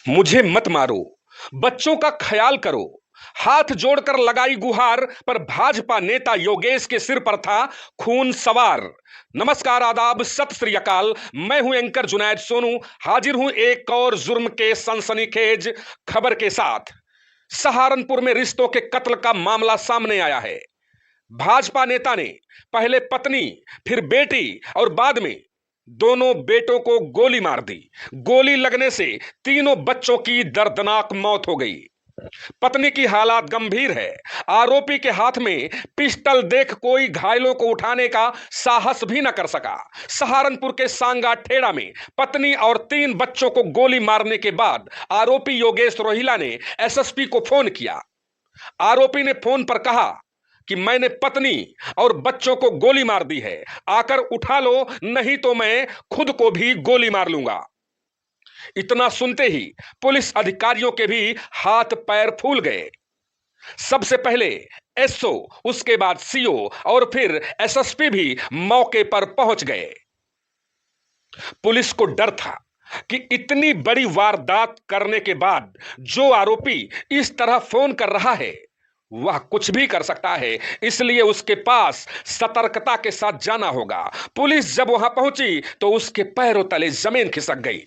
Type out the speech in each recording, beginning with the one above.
मुझे मत मारो, बच्चों का ख्याल करो। हाथ जोड़कर लगाई गुहार, पर भाजपा नेता योगेश के सिर पर था खून सवार। नमस्कार, आदाब, सत श्री अकाल। मैं हूं एंकर जुनैद सोनू। हाजिर हूं एक और जुर्म के सनसनीखेज खबर के साथ। सहारनपुर में रिश्तों के कत्ल का मामला सामने आया है। भाजपा नेता ने पहले पत्नी, फिर बेटी और बाद में दोनों बेटों को गोली मार दी। गोली लगने से तीनों बच्चों की दर्दनाक मौत हो गई। पत्नी की हालत गंभीर है। आरोपी के हाथ में पिस्टल देख कोई घायलों को उठाने का साहस भी न कर सका। सहारनपुर के सांगा ठेड़ा में पत्नी और 3 बच्चों को गोली मारने के बाद आरोपी योगेश रोहिला ने एसएसपी को फोन किया। आरोपी ने फोन पर कहा कि मैंने पत्नी और बच्चों को गोली मार दी है, आकर उठा लो, नहीं तो मैं खुद को भी गोली मार लूंगा। इतना सुनते ही पुलिस अधिकारियों के भी हाथ पैर फूल गए। सबसे पहले एसओ, उसके बाद सीओ और फिर एसएसपी भी मौके पर पहुंच गए। पुलिस को डर था कि इतनी बड़ी वारदात करने के बाद जो आरोपी इस तरह फोन कर रहा है वह कुछ भी कर सकता है, इसलिए उसके पास सतर्कता के साथ जाना होगा। पुलिस जब वहां पहुंची तो उसके पैरों तले जमीन खिसक गई।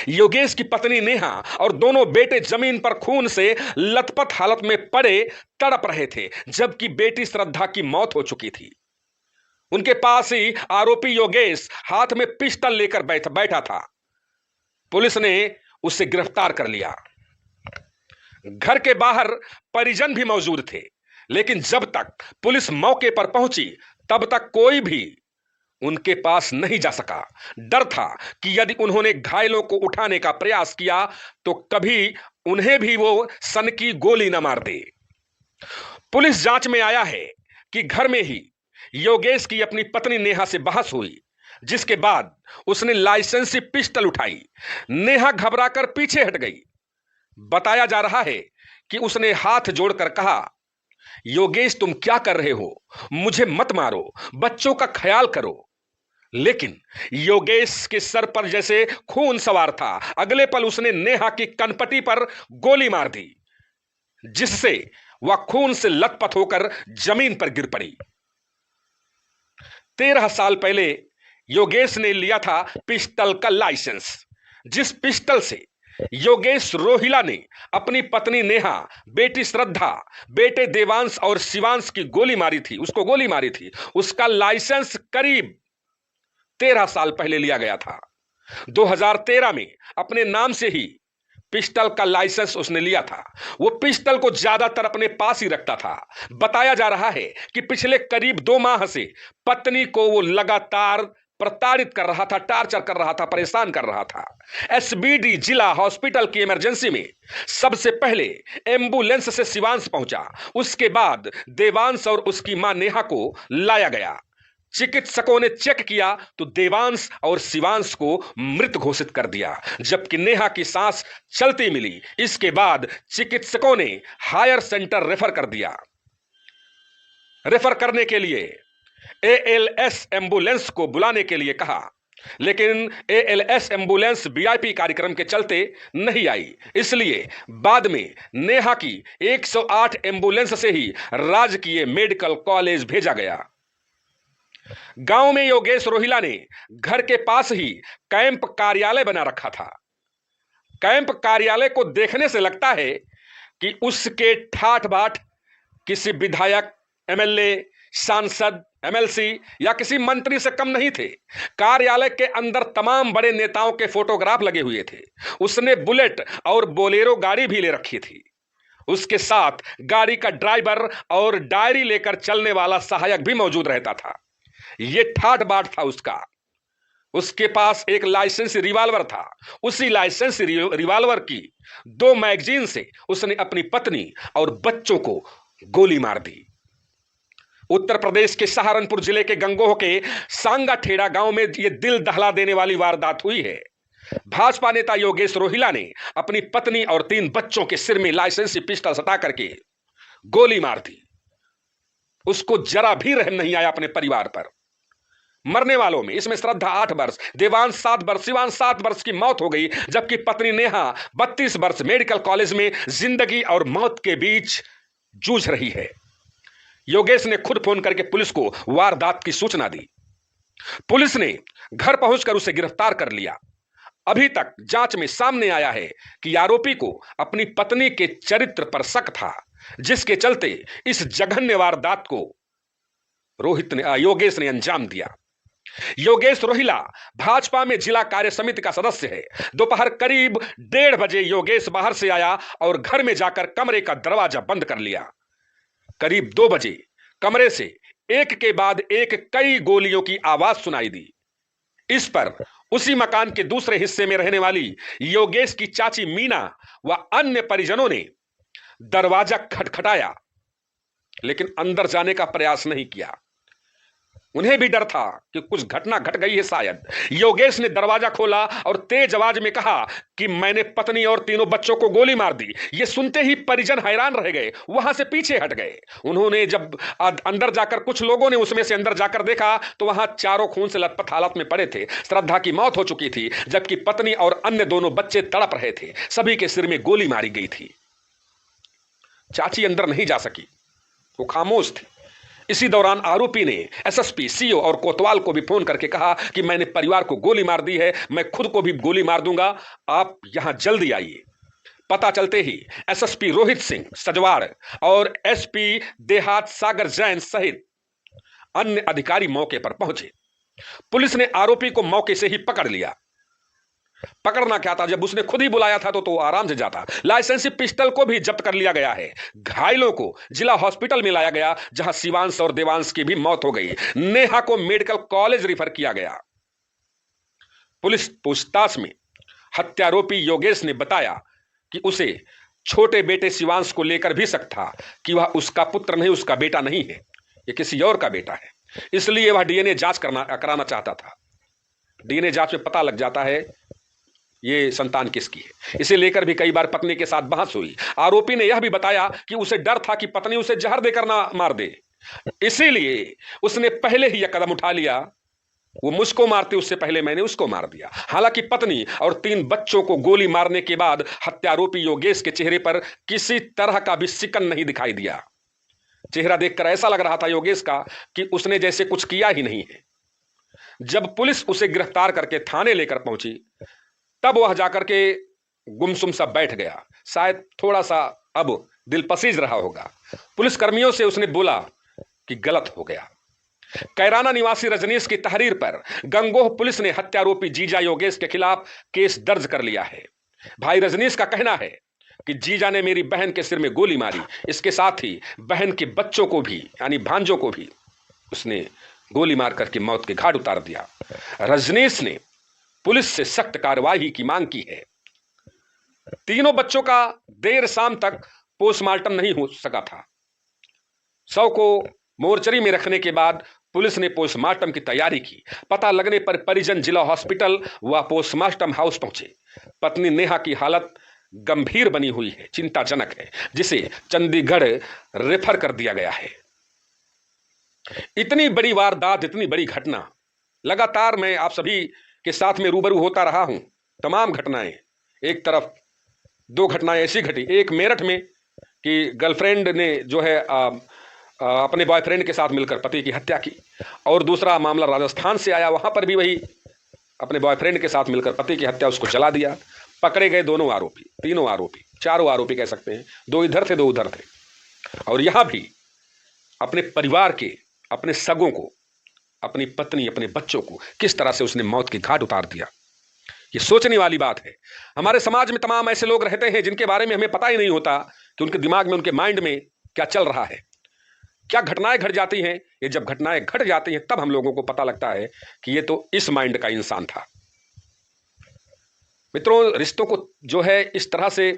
योगेश की पत्नी नेहा और दोनों बेटे जमीन पर खून से लथपथ हालत में पड़े तड़प रहे थे, जबकि बेटी श्रद्धा की मौत हो चुकी थी। उनके पास ही आरोपी योगेश हाथ में पिस्टल लेकर बैठा था। पुलिस ने उसे गिरफ्तार कर लिया। घर के बाहर परिजन भी मौजूद थे, लेकिन जब तक पुलिस मौके पर पहुंची तब तक कोई भी उनके पास नहीं जा सका। डर था कि यदि उन्होंने घायलों को उठाने का प्रयास किया तो कभी उन्हें भी वो सन की गोली न मार दे। पुलिस जांच में आया है कि घर में ही योगेश की अपनी पत्नी नेहा से बहस हुई, जिसके बाद उसने लाइसेंसी पिस्टल उठाई। नेहा घबराकर पीछे हट गई। बताया जा रहा है कि उसने हाथ जोड़कर कहा, योगेश तुम क्या कर रहे हो, मुझे मत मारो, बच्चों का ख्याल करो। लेकिन योगेश के सर पर जैसे खून सवार था। अगले पल उसने नेहा की कनपटी पर गोली मार दी, जिससे वह खून से लथपथ होकर जमीन पर गिर पड़ी। 13 साल पहले योगेश ने लिया था पिस्टल का लाइसेंस, जिस पिस्टल से योगेश रोहिला ने अपनी पत्नी नेहा, बेटी श्रद्धा, बेटे देवांश और शिवांश की गोली मारी थी, उसका लाइसेंस करीब 13 साल पहले लिया गया था। 2013 में अपने नाम से ही पिस्टल का लाइसेंस उसने लिया था। वो पिस्टल को ज्यादातर अपने पास ही रखता था। बताया जा रहा है कि पिछले करीब 2 माह से पत्नी को वो लगातार प्रताड़ित कर रहा था, टार्चर कर रहा था, परेशान कर रहा था। एसबीडी जिला हॉस्पिटल की इमरजेंसी में सबसे पहले एम्बुलेंस से शिवांश पहुंचा, उसके बाद देवांश और उसकी मां नेहा को लाया गया। चिकित्सकों ने चेक किया तो देवांश और शिवांश को मृत घोषित कर दिया, जबकि नेहा की सांस चलती मिली। इसके बाद चिकित्सकों ने हायर सेंटर रेफर कर दिया। रेफर करने के लिए एएलएस एम्बुलेंस को बुलाने के लिए कहा, लेकिन एएलएस एम्बुलेंस वीआईपी कार्यक्रम के चलते नहीं आई। इसलिए बाद में नेहा की 108 एम्बुलेंस से ही राजकीय मेडिकल कॉलेज भेजा गया। गांव में योगेश रोहिला ने घर के पास ही कैंप कार्यालय बना रखा था। कैंप कार्यालय को देखने से लगता है कि उसके ठाठ बाट किसी विधायक, एमएलए, सांसद, एमएलसी या किसी मंत्री से कम नहीं थे। कार्यालय के अंदर तमाम बड़े नेताओं के फोटोग्राफ लगे हुए थे। उसने बुलेट और बोलेरो गाड़ी भी ले रखी थी। उसके साथ गाड़ी का ड्राइवर और डायरी लेकर चलने वाला सहायक भी मौजूद रहता था। ये ठाठ बाट था उसका। उसके पास एक लाइसेंस रिवॉल्वर था। उसी लाइसेंस रिवॉल्वर की 2 मैगजीन से उसने अपनी पत्नी और बच्चों को गोली मार दी। उत्तर प्रदेश के सहारनपुर जिले के गंगोह के सांगा ठेड़ा गांव में यह दिल दहला देने वाली वारदात हुई है। भाजपा नेता योगेश रोहिला ने अपनी पत्नी और 3 बच्चों के सिर में लाइसेंसी पिस्टल सटा करके गोली मार दी। उसको जरा भी रहम नहीं आया अपने परिवार पर। मरने वालों में इसमें श्रद्धा 8 वर्ष, देवांश 7 वर्ष, शिवांश 7 वर्ष की मौत हो गई, जबकि पत्नी नेहा 32 वर्ष मेडिकल कॉलेज में जिंदगी और मौत के बीच जूझ रही है। योगेश ने खुद फोन करके पुलिस को वारदात की सूचना दी। पुलिस ने घर पहुंचकर उसे गिरफ्तार कर लिया। अभी तक जांच में सामने आया है कि आरोपी को अपनी पत्नी के चरित्र पर शक था, जिसके चलते इस जघन्य वारदात को योगेश ने अंजाम दिया। योगेश रोहिला भाजपा में जिला कार्य समिति का सदस्य है। दोपहर करीब 1:30 बजे योगेश बाहर से आया और घर में जाकर कमरे का दरवाजा बंद कर लिया। करीब 2 बजे कमरे से एक के बाद एक कई गोलियों की आवाज सुनाई दी। इस पर उसी मकान के दूसरे हिस्से में रहने वाली योगेश की चाची मीना व अन्य परिजनों ने दरवाजा खटखटाया, लेकिन अंदर जाने का प्रयास नहीं किया। उन्हें भी डर था कि कुछ घटना घट गई है शायद। योगेश ने दरवाजा खोला और तेज आवाज में कहा कि मैंने पत्नी और तीनों बच्चों को गोली मार दी। ये सुनते ही परिजन हैरान रह गए, वहां से पीछे हट गए। उन्होंने जब अंदर जाकर, कुछ लोगों ने उसमें से अंदर जाकर देखा तो वहां चारों खून से लथपथ हालत में पड़े थे। श्रद्धा की मौत हो चुकी थी, जबकि पत्नी और अन्य दोनों बच्चे तड़प रहे थे। सभी के सिर में गोली मारी गई थी। चाची अंदर नहीं जा सकी, वो खामोश थी। इसी दौरान आरोपी ने एसएसपी, सीओ और कोतवाल को भी फोन करके कहा कि मैंने परिवार को गोली मार दी है, मैं खुद को भी गोली मार दूंगा, आप यहां जल्दी आइए। पता चलते ही एसएसपी रोहित सिंह सजवाड़ और एसपी देहात सागर जैन सहित अन्य अधिकारी मौके पर पहुंचे। पुलिस ने आरोपी को मौके से ही पकड़ लिया। पकड़ना क्या था, जब उसने खुद ही बुलाया था तो आराम से जाता। लाइसेंसी पिस्टल को भी जब्त कर लिया गया है। घायलों को जिला हॉस्पिटल में लाया गया, जहां शिवांश और देवांश की भी मौत हो गई। नेहा को मेडिकल कॉलेज रिफर किया गया। पुलिस पूछताछ में हत्यारोपी योगेश ने बताया कि उसे छोटे बेटे शिवांश को लेकर भी शक था कि वह उसका पुत्र नहीं, उसका बेटा नहीं है, यह किसी और का बेटा है। इसलिए वह डीएनए जांच कराना चाहता था। डीएनए जांच में पता लग जाता है ये संतान किसकी है। इसे लेकर भी कई बार पत्नी के साथ बहस हुई। आरोपी ने यह भी बताया कि उसे डर था कि पत्नी उसे जहर देकर ना मार दे, इसीलिए उसने पहले ही यह कदम उठा लिया। वो मुझको मारती उससे पहले मैंने उसको मार दिया। हालांकि पत्नी और 3 बच्चों को गोली मारने के बाद हत्यारोपी योगेश के चेहरे पर किसी तरह का भी सिकन नहीं दिखाई दिया। चेहरा देखकर ऐसा लग रहा था योगेश का कि उसने जैसे कुछ किया ही नहीं है। जब पुलिस उसे गिरफ्तार करके थाने लेकर पहुंची, तब वह जाकर के गुमसुम सा बैठ गया। शायद थोड़ा सा अब दिल पसीज रहा होगा। पुलिस कर्मियों से उसने बोला कि गलत हो गया। कैराना निवासी रजनीश की तहरीर पर गंगोह पुलिस ने हत्यारोपी जीजा योगेश के खिलाफ केस दर्ज कर लिया है। भाई रजनीश का कहना है कि जीजा ने मेरी बहन के सिर में गोली मारी, इसके साथ ही बहन के बच्चों को भी, यानी भांजों को भी उसने गोली मार करके मौत के घाट उतार दिया। रजनीश ने पुलिस से सख्त कार्रवाई की मांग की है। तीनों बच्चों का देर शाम तक पोस्टमार्टम नहीं हो सका था। शव को मोर्चरी में रखने के बाद पुलिस ने पोस्टमार्टम की तैयारी की। पता लगने पर परिजन जिला हॉस्पिटल व पोस्टमार्टम हाउस पहुंचे। पत्नी नेहा की हालत गंभीर बनी हुई है, चिंताजनक है, जिसे चंडीगढ़ रेफर कर दिया गया है। इतनी बड़ी वारदात, इतनी बड़ी घटना, लगातार मैं आप सभी के साथ में रूबरू होता रहा हूं। तमाम घटनाएं, एक तरफ 2 घटनाएं ऐसी घटी, एक मेरठ में कि गर्लफ्रेंड ने जो है अपने बॉयफ्रेंड के साथ मिलकर पति की हत्या की, और दूसरा मामला राजस्थान से आया, वहां पर भी वही अपने बॉयफ्रेंड के साथ मिलकर पति की हत्या, उसको जला दिया। पकड़े गए दोनों आरोपी, तीनों आरोपी, 4 आरोपी कह सकते हैं, 2 इधर थे 2 उधर थे। और यहां भी अपने परिवार के, अपने सगों को, अपनी पत्नी, अपने बच्चों को किस तरह से उसने मौत के घाट उतार दिया। ये सोचने वाली बात है। हमारे समाज में तमाम ऐसे लोग रहते हैं जिनके बारे में हमें पता ही नहीं होता कि उनके दिमाग में, उनके माइंड में क्या चल रहा है, क्या घटनाएं घट जाती हैं। ये जब घटनाएं घट जाती हैं तब हम लोगों को पता लगता है कि ये तो इस माइंड का इंसान था। मित्रों, रिश्तों को जो है इस तरह से,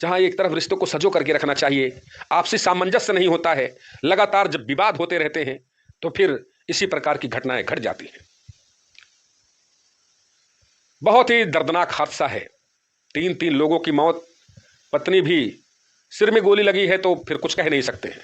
जहां एक तरफ रिश्तों को सजो करके रखना चाहिए, आपसी सामंजस्य नहीं होता है, लगातार जब विवाद होते रहते हैं तो फिर इसी प्रकार की घटनाएं घट जाती हैं। बहुत ही दर्दनाक हादसा है। 3 लोगों की मौत, पत्नी भी सिर में गोली लगी है तो फिर कुछ कह नहीं सकते हैं।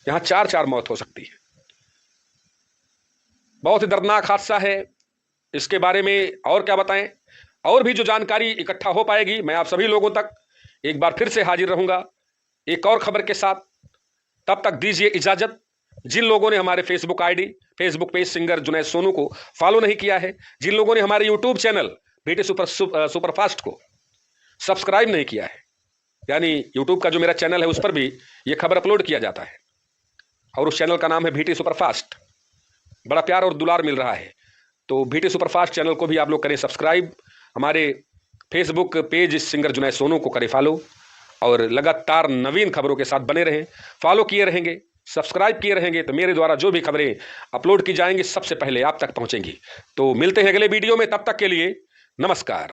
यहां 4 मौत हो सकती है। बहुत ही दर्दनाक हादसा है। इसके बारे में और क्या बताएं। और भी जो जानकारी इकट्ठा हो पाएगी मैं आप सभी लोगों तक एक बार फिर से हाजिर रहूंगा एक और खबर के साथ। तब तक दीजिए इजाजत। जिन लोगों ने हमारे Facebook ID, Facebook page singer Junaid Sonu को फॉलो नहीं किया है, जिन लोगों ने हमारे यूट्यूब चैनल बीटी सुपरफास्ट को सब्सक्राइब नहीं किया है, यानी यूट्यूब का जो मेरा चैनल है उस पर भी ये खबर अपलोड किया जाता है और उस चैनल का नाम है बीटी सुपरफास्ट। बड़ा प्यार और दुलार मिल रहा है, तो बीटी सुपरफास्ट चैनल को भी आप लोग करें सब्सक्राइब। हमारे Facebook page singer Junaid Sonu को करें फॉलो और लगातार नवीन खबरों के साथ बने रहें। फॉलो किए रहेंगे, सब्सक्राइब किए रहेंगे तो मेरे द्वारा जो भी खबरें अपलोड की जाएंगी सबसे पहले आप तक पहुंचेंगी। तो मिलते हैं अगले वीडियो में, तब तक के लिए नमस्कार।